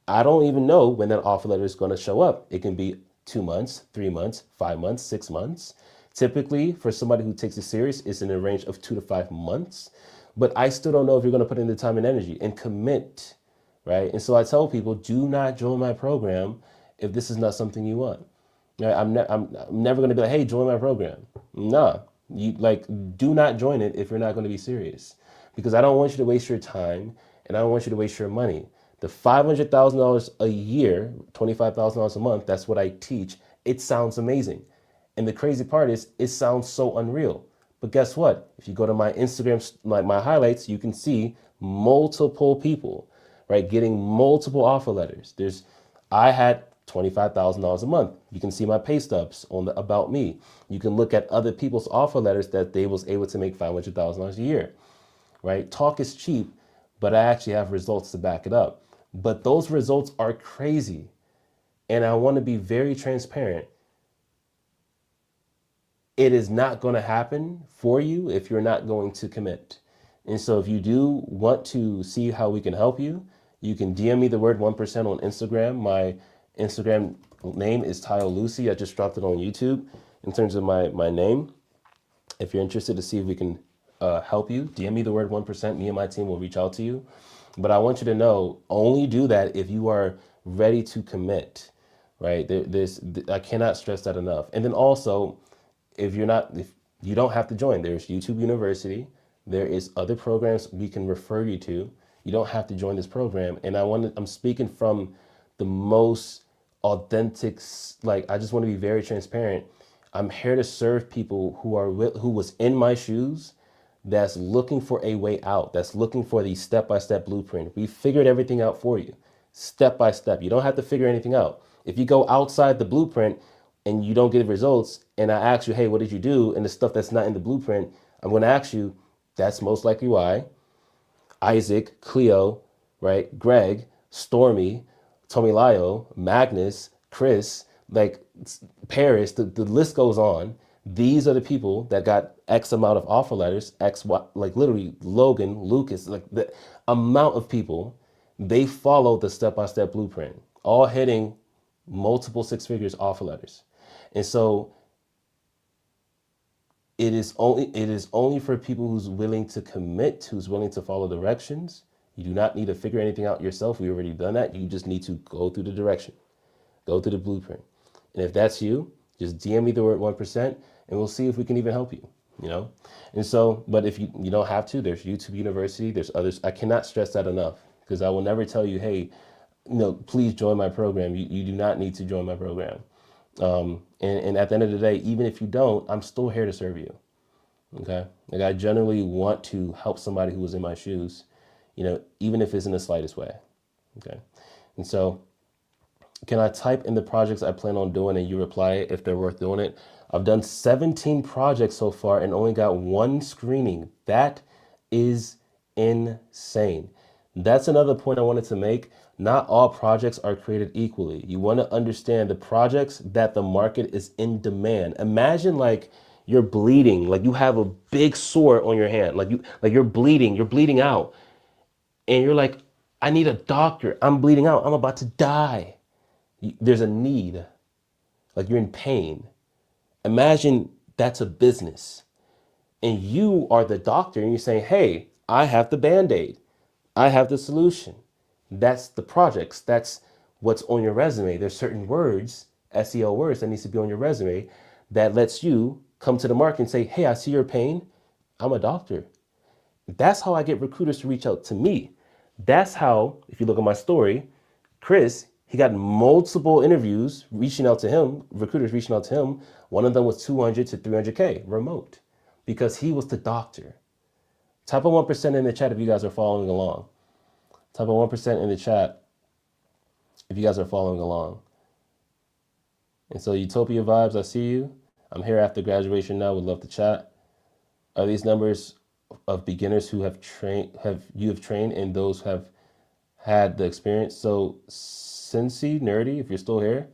I don't even know when that offer letter is going to show up. It can be 2 months, 3 months, 5 months, 6 months. Typically, for somebody who takes it serious, it's in a range of 2 to 5 months. But I still don't know if you're going to put in the time and energy and commit, right? And so I tell people, do not join my program if this is not something you want. Right? I'm never going to be like, hey, join my program. Nah, do not join it if you're not going to be serious, because I don't want you to waste your time and I don't want you to waste your money. The $500,000 a year, $25,000 a month, that's what I teach. It sounds amazing. And the crazy part is, it sounds so unreal. But guess what? If you go to my Instagram, my highlights, you can see multiple people, right, getting multiple offer letters. I had $25,000 a month. You can see my pay stubs on the About Me. You can look at other people's offer letters that they was able to make $500,000 a year, right? Talk is cheap, but I actually have results to back it up. But those results are crazy. And I want to be very transparent. It is not going to happen for you if you're not going to commit. And so if you do want to see how we can help you, you can DM me the word 1% on Instagram. My Instagram name is Tayo Lucy. I just dropped it on YouTube in terms of my name. If you're interested to see if we can help you, DM me the word 1%. Me and my team will reach out to you. But I want you to know, only do that if you are ready to commit, right? I cannot stress that enough. And then also, if you don't have to join, there's YouTube University. There is other programs we can refer you to. You don't have to join this program. And I'm speaking from the most authentic, I just want to be very transparent. I'm here to serve people who was in my shoes, that's looking for a way out, that's looking for the step-by-step blueprint. We figured everything out for you, step by step. You don't have to figure anything out. If you go outside the blueprint and you don't get results, and I ask you, hey, what did you do? And the stuff that's not in the blueprint, I'm going to ask you, that's most likely why Isaac, Cleo, right? Greg, Stormy, Tomilayo, Magnus, Chris, like Paris, the list goes on. These are the people that got X amount of offer letters, X, like literally Logan, Lucas, like the amount of people, they follow the step-by-step blueprint, all hitting multiple six figures offer letters. And so it is only for people who's willing to commit, who's willing to follow directions. You do not need to figure anything out yourself. We already done that. You just need to go through the direction, go through the blueprint. And if that's you, just DM me the word 1% and we'll see if we can even help you, you know? And so, but if you don't have to, there's YouTube University, there's others. I cannot stress that enough because I will never tell you, hey, please join my program. You do not need to join my program. And at the end of the day, even if you don't, I'm still here to serve you. Okay. Like I generally want to help somebody who was in my shoes, even if it's in the slightest way. Okay. And so can I type in the projects I plan on doing and you reply if they're worth doing it? I've done 17 projects so far and only got one screening. That is insane. That's another point I wanted to make. Not all projects are created equally. You want to understand the projects that the market is in demand. Imagine like you're bleeding, like you have a big sore on your hand, like you're bleeding out. And you're like, I need a doctor. I'm bleeding out. I'm about to die. There's a need. Like you're in pain. Imagine that's a business. And you are the doctor and you're saying, hey, I have the Band-Aid. I have the solution. That's the projects. That's what's on your resume. There's certain words, SEO words that needs to be on your resume that lets you come to the market and say, hey, I see your pain. I'm a doctor. That's how I get recruiters to reach out to me. That's how, if you look at my story, Chris, he got multiple interviews reaching out to him, recruiters reaching out to him. One of them was 200 to 300K remote because he was the doctor. Type a 1% in the chat if you guys are following along. Type a 1% in the chat if you guys are following along. And so Utopia Vibes, I see you. I'm here after graduation now. Would love to chat. Are these numbers of beginners who have trained, and those who have had the experience? So Cincy, Nerdy, if you're still here,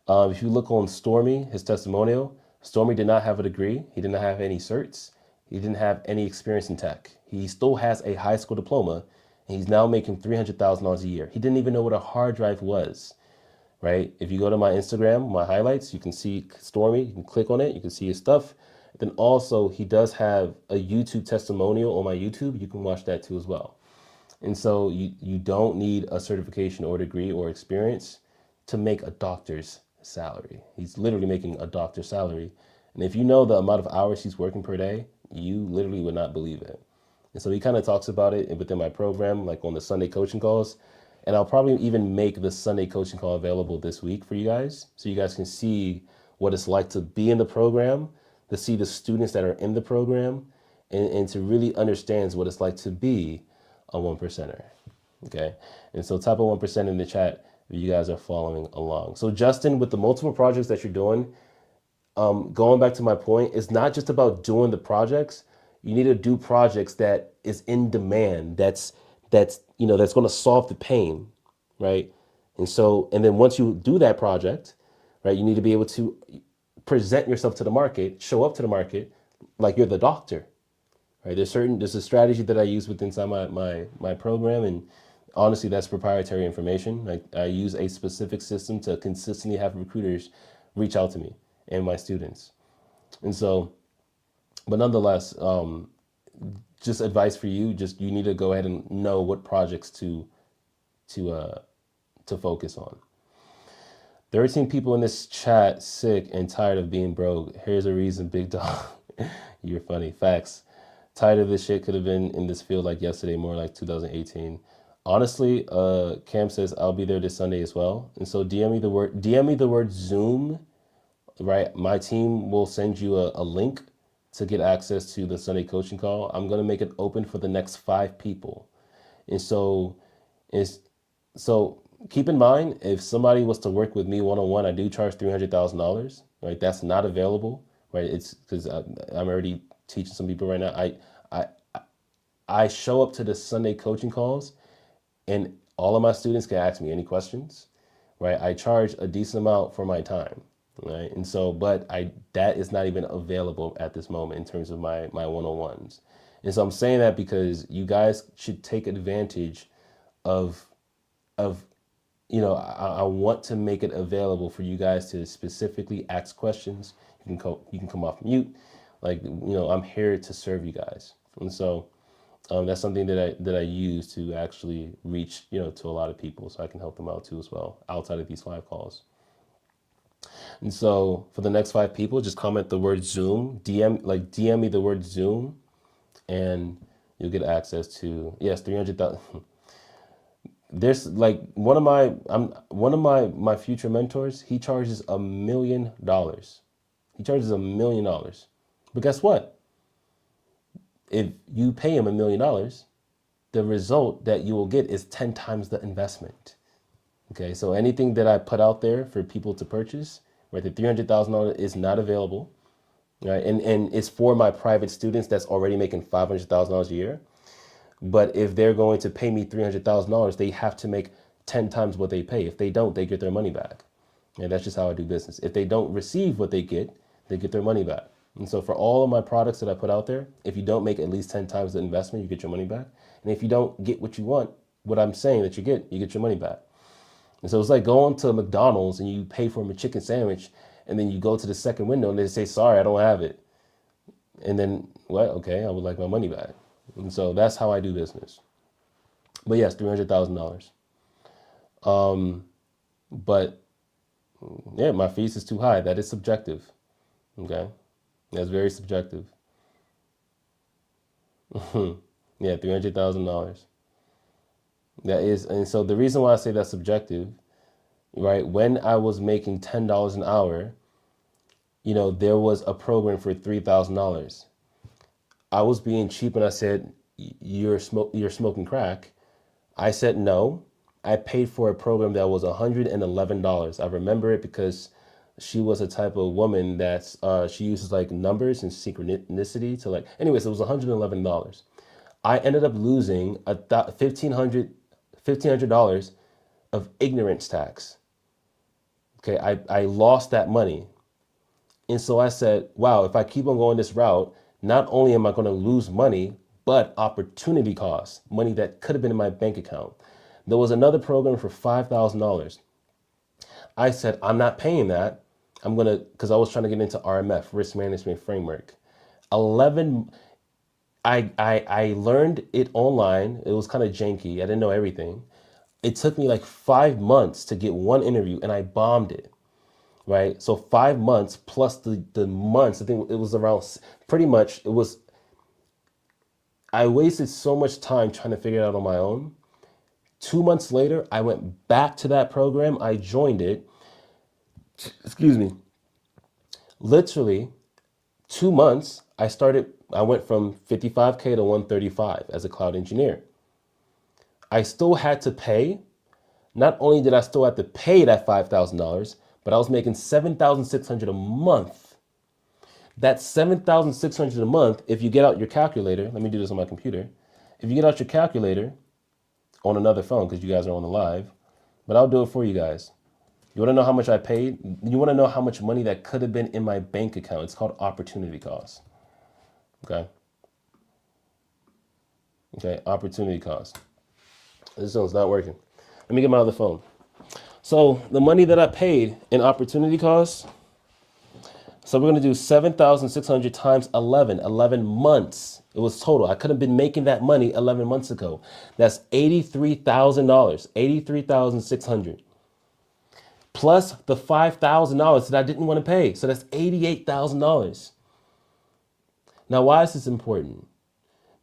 if you look on Stormy, his testimonial, Stormy did not have a degree. He did not have any certs. He didn't have any experience in tech. He still has a high school diploma, and he's now making $300,000 a year. He didn't even know what a hard drive was, right? If you go to my Instagram, my highlights, you can see Stormy. You can click on it. You can see his stuff. Then also, he does have a YouTube testimonial on my YouTube. You can watch that too as well. And so you don't need a certification or degree or experience to make a doctor's salary. He's literally making a doctor's salary. And if you know the amount of hours he's working per day, you literally would not believe it. And so he kind of talks about it within my program, like on the Sunday coaching calls. And I'll probably even make the Sunday coaching call available this week for you guys, so you guys can see what it's like to be in the program, to see the students that are in the program, and to really understand what it's like to be a 1%er. Okay. And so type a 1% in the chat if you guys are following along. So Justin, with the multiple projects that you're doing, going back to my point, it's not just about doing the projects. You need to do projects that is in demand. That's going to solve the pain, right? And then once you do that project, right, you need to be able to present yourself to the market, show up to the market like you're the doctor, right? There's a strategy that I use within inside my program, and honestly, that's proprietary information. Like I use a specific system to consistently have recruiters reach out to me and my students. And so, but nonetheless, just advice for you, you need to go ahead and know what projects to focus on. 13 people in this chat sick and tired of being broke. Here's a reason, big dog. You're funny. Facts. Tired of this shit. Could have been in this field like yesterday, more like 2018. Honestly, Cam says I'll be there this Sunday as well. And so DM me the word Zoom, right? My team will send you a link to get access to the Sunday coaching call. I'm going to make it open for the next 5 people. And so keep in mind, if somebody was to work with me one-on-one, I do charge $300,000, right? That's not available, right? It's because I'm already teaching some people right now. I I show up to the Sunday coaching calls, and all of my students can ask me any questions, right? I charge a decent amount for my time, right? And so, but I that is not even available at this moment in terms of my one-on-ones. And so I'm saying that because you guys should take advantage of of I want to make it available for you guys to specifically ask questions. You can come off mute, like I'm here to serve you guys, and so that's something that I use to actually reach to a lot of people, so I can help them out too as well outside of these 5 calls. And so for the next 5 people, just comment the word Zoom, DM me the word Zoom, and you'll get access to 300,000. There's like one of my future mentors. He charges $1 million. He charges $1 million. But guess what? If you pay him $1 million, the result that you will get is 10 times the investment. Okay, so anything that I put out there for people to purchase, right, the $300,000 is not available, right, and it's for my private students that's already making $500,000 a year. But if they're going to pay me $300,000, they have to make 10 times what they pay. If they don't, they get their money back. And that's just how I do business. If they don't receive what they get their money back. And so for all of my products that I put out there, if you don't make at least 10 times the investment, you get your money back. And if you don't get what you want, what I'm saying that you get your money back. And so it's like going to McDonald's and you pay for a chicken sandwich, and then you go to the second window and they say, sorry, I don't have it. And then, what? Okay, I would like my money back. And so that's how I do business. But yes, $300,000. But yeah, my fees is too high. That is subjective. Okay, that's very subjective. Yeah, $300,000. That is, and so the reason why I say that's subjective, right? When I was making $10 an hour, there was a program for $3,000. I was being cheap and I said, you're smoking crack. I said no. I paid for a program that was $111. I remember it because she was a type of woman that she uses like numbers and synchronicity to anyways, it was $111. I ended up losing $1,500 of ignorance tax. Okay, I lost that money. And so I said, wow, if I keep on going this route, not only am I going to lose money, but opportunity costs, money that could have been in my bank account. There was another program for $5,000. I said, I'm not paying that. Because I was trying to get into RMF, risk management framework. I learned it online. It was kind of janky. I didn't know everything. It took me like 5 months to get one interview, and I bombed it. Right? So 5 months plus the months, I think it was around, pretty much, I wasted so much time trying to figure it out on my own. 2 months later, I went back to that program. I joined it. Excuse me. Literally 2 months, I went from 55K to 135 as a cloud engineer. I still had to pay. Not only did I still have to pay that $5,000, but I was making $7,600 a month. That $7,600 a month, if you get out your calculator, let me do this on my computer. If you get out your calculator on another phone, because you guys are on the live, but I'll do it for you guys. You want to know how much I paid? You want to know how much money that could have been in my bank account? It's called opportunity cost. Okay. Okay, opportunity cost. This one's not working. Let me get my other phone. So the money that I paid in opportunity costs, so we're going to do 7,600 times 11 months. It was total. I could have been making that money 11 months ago. That's $83,000, 83,600. Plus the $5,000 that I didn't want to pay. So that's $88,000. Now, why is this important?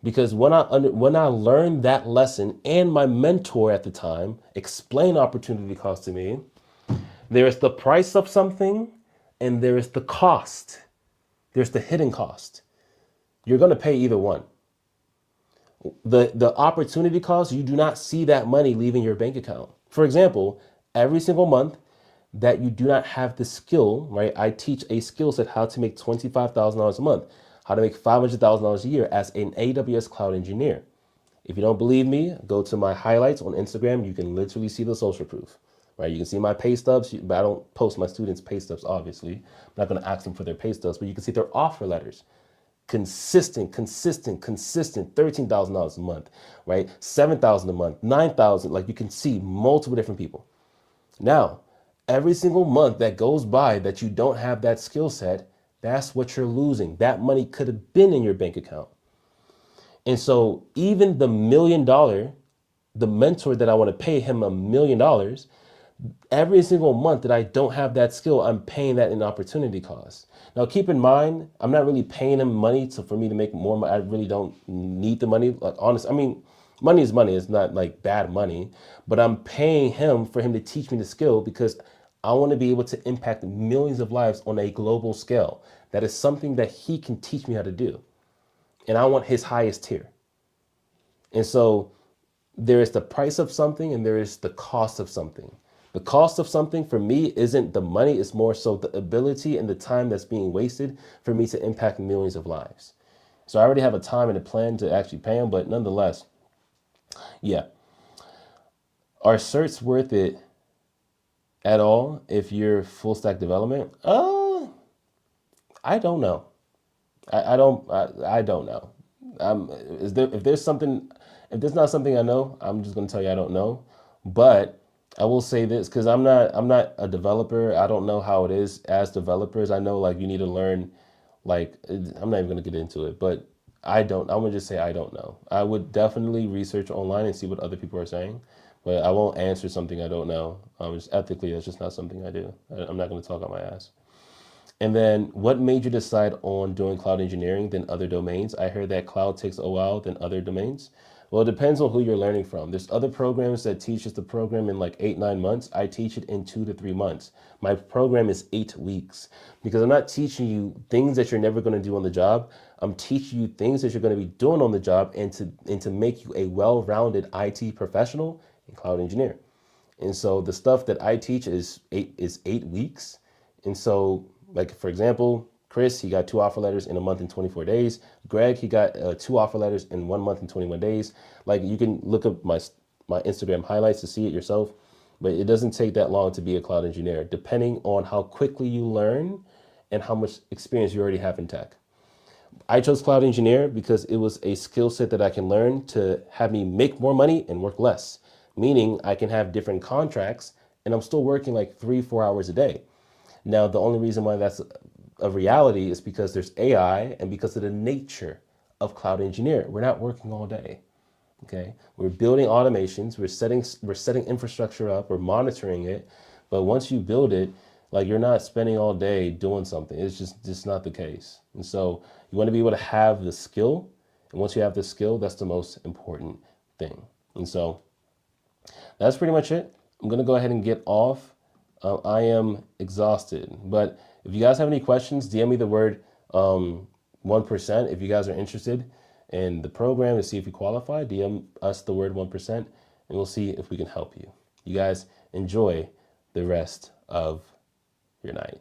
Because when I learned that lesson, and my mentor at the time explained opportunity cost to me, there is the price of something and there is the cost. There's the hidden cost. You're going to pay either one. The opportunity cost, you do not see that money leaving your bank account. For example, every single month that you do not have the skill, right? I teach a skill set how to make $25,000 a month. how to make $500,000 a year as an AWS cloud engineer. If you don't believe me, go to my highlights on Instagram. You can literally see the social proof, right? You can see my pay stubs, but I don't post my students' pay stubs, obviously. I'm not going to ask them for their pay stubs, but you can see their offer letters. Consistent, $13,000 a month, right? $7,000 a month, $9,000. Like, you can see multiple different people. Now, every single month that goes by that you don't have that skill set, that's what you're losing. That money could have been in your bank account. And so even the mentor that I want to pay him $1 million, every single month that I don't have that skill, I'm paying that in opportunity cost. Now, keep in mind, I'm not really paying him money for me to make more money. I really don't need the money. Like, honest, I mean, money is money. It's not like bad money, but I'm paying him for him to teach me the skill because I want to be able to impact millions of lives on a global scale. That is something that he can teach me how to do. And I want his highest tier. And so there is the price of something and there is the cost of something. The cost of something for me isn't the money, it's more so the ability and the time that's being wasted for me to impact millions of lives. So I already have a time and a plan to actually pay him, but nonetheless, yeah. Are certs worth it at all if you're full stack development? I don't know. I don't know. If there's not something I know, I'm just gonna tell you I don't know. But I will say this because I'm not a developer. I don't know how it is as developers. I know like you need to learn, like I'm not even gonna get into it, but I'm gonna just say I don't know. I would definitely research online and see what other people are saying, but I won't answer something I don't know. Just ethically, that's just not something I do. I'm not gonna talk on my ass. And then what made you decide on doing cloud engineering than other domains? I heard that cloud takes a while than other domains. Well, it depends on who you're learning from. There's other programs that teach us the program in like 8-9 months. I teach it in 2 to 3 months. My program is 8 weeks because I'm not teaching you things that you're never going to do on the job. I'm teaching you things that you're going to be doing on the job and to make you a well-rounded IT professional and cloud engineer. And so the stuff that I teach is 8 weeks. And so, like, for example, Chris, he got 2 offer letters in a month and 24 days. Greg, he got 2 offer letters in 1 month and 21 days. Like, you can look up my Instagram highlights to see it yourself, but it doesn't take that long to be a cloud engineer, depending on how quickly you learn and how much experience you already have in tech. I chose cloud engineer because it was a skill set that I can learn to have me make more money and work less, meaning I can have different contracts and I'm still working like 3-4 hours a day. Now, the only reason why that's a reality is because there's AI and because of the nature of cloud engineer. We're not working all day. Okay, we're building automations, we're setting infrastructure up, we're monitoring it, but once you build it, like you're not spending all day doing something. It's just not the case. And so you want to be able to have the skill, and once you have the skill, that's the most important thing. And so that's pretty much it. I'm gonna go ahead and get off. I am exhausted, but if you guys have any questions, DM me the word 1% if you guys are interested in the program to see if you qualify. DM us the word 1% and we'll see if we can help you. You guys enjoy the rest of your night.